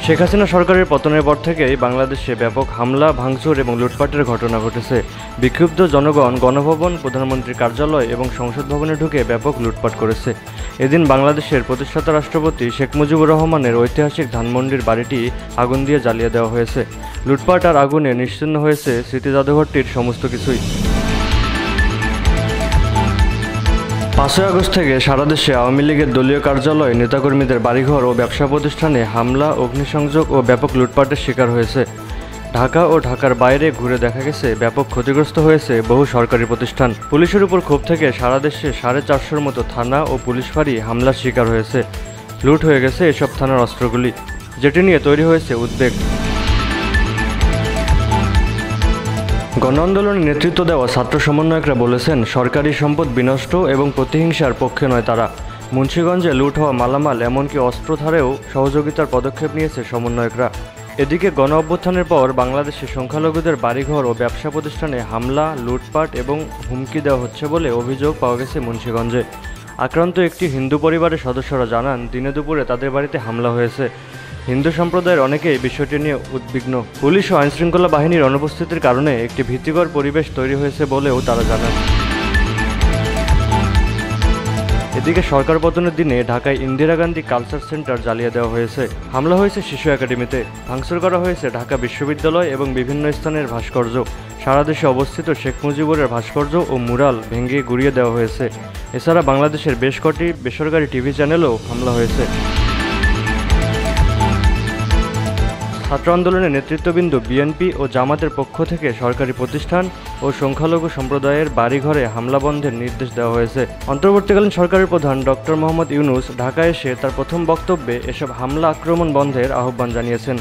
শেখ হাসিনা সরকারের পতনের পর থেকেই বাংলাদেশে ব্যাপক হামলা, ভাঙচুর এবং লুটপাটের ঘটনা ঘটেছে। বিক্ষুব্ধ জনগণ গণভবন, প্রধানমন্ত্রীর কার্যালয় এবং সংসদ ভবনে ঢুকে ব্যাপক লুটপাট করেছে। এদিন বাংলাদেশের প্রতিষ্ঠাতা রাষ্ট্রপতি শেখ মুজিবুর রহমানের ঐতিহাসিক ধানমন্ডির বাড়িটি আগুন দিয়ে জ্বালিয়ে দেওয়া হয়েছে। লুটপাট আর আগুনে নিশ্চিহ্ন হয়েছে স্মৃতি জাদুঘরটির সমস্ত কিছুই। 5ই আগস্ট থেকে সারা দেশে আওয়ামী লীগের দলীয় কার্যালয়, নেতাকর্মীদের বাড়িঘর ও ব্যবসা প্রতিষ্ঠানে হামলা, অগ্নিসংযোগ ও ব্যাপক লুটপাটের শিকার হয়েছে। ঢাকা ও ঢাকার বাইরে ঘুরে দেখা গেছে ব্যাপক ক্ষতিগ্রস্ত হয়েছে বহু সরকারি প্রতিষ্ঠান। পুলিশের উপর ক্ষোভ থেকে সারা দেশে 450-র মতো থানা ও পুলিশ ফাঁড়ি হামলার শিকার হয়েছে। লুট হয়ে গেছে এসব থানার অস্ত্রগুলি, যেটি নিয়ে তৈরি হয়েছে উদ্বেগ। গণ আন্দোলনে নেতৃত্ব দেওয়া ছাত্র সমন্বয়করা বলেছেন, সরকারি সম্পদ বিনষ্ট এবং প্রতিহিংসার পক্ষে নয় তারা। মুন্সিগঞ্জে লুট হওয়া মালামাল, এমনকি অস্ত্র ধারেও সহযোগিতার পদক্ষেপ নিয়েছে সমন্বয়করা। এদিকে গণ অভ্যুত্থানের পর বাংলাদেশে সংখ্যালঘুদের বাড়িঘর ও ব্যবসা প্রতিষ্ঠানে হামলা, লুটপাট এবং হুমকি দেওয়া হচ্ছে বলে অভিযোগ পাওয়া গেছে মুন্সিগঞ্জে। আক্রান্ত একটি হিন্দু পরিবারের সদস্যরা জানান, দিনে দুপুরে তাদের বাড়িতে হামলা হয়েছে। হিন্দু সম্প্রদায়ের অনেকেই বিষয়টি নিয়ে উদ্বিগ্ন। পুলিশ ও আইনশৃঙ্খলা বাহিনীর অনুপস্থিতির কারণে একটি ভীতিকর পরিবেশ তৈরি হয়েছে বলেও তারা জানান। এদিকে সরকার পতনের দিনে ঢাকায় ইন্দিরা গান্ধী কালচার সেন্টার জ্বালিয়ে দেওয়া হয়েছে। হামলা হয়েছে শিশু একাডেমিতে, ভাঙচুর করা হয়েছে ঢাকা বিশ্ববিদ্যালয় এবং বিভিন্ন স্থানের ভাস্কর্য। সারা দেশে অবস্থিত শেখ মুজিবুরের ভাস্কর্য ও মুরাল ভেঙে গুঁড়িয়ে দেওয়া হয়েছে। এছাড়া বাংলাদেশের বেশ কটি বেসরকারি টিভি চ্যানেলেও হামলা হয়েছে। ছাত্র আন্দোলনের নেতৃত্ববৃন্দ, বিএনপি ও জামাতের পক্ষ থেকে সরকারি প্রতিষ্ঠান ও সংখ্যালঘু সম্প্রদায়ের বাড়িঘরে হামলা বন্ধের নির্দেশ দেওয়া হয়েছে। অন্তর্বর্তীকালীন সরকারের প্রধান ডক্টর মোহাম্মদ ইউনূস ঢাকায় এসে তার প্রথম বক্তব্যে এসব হামলা আক্রমণ বন্ধের আহ্বান জানিয়েছেন।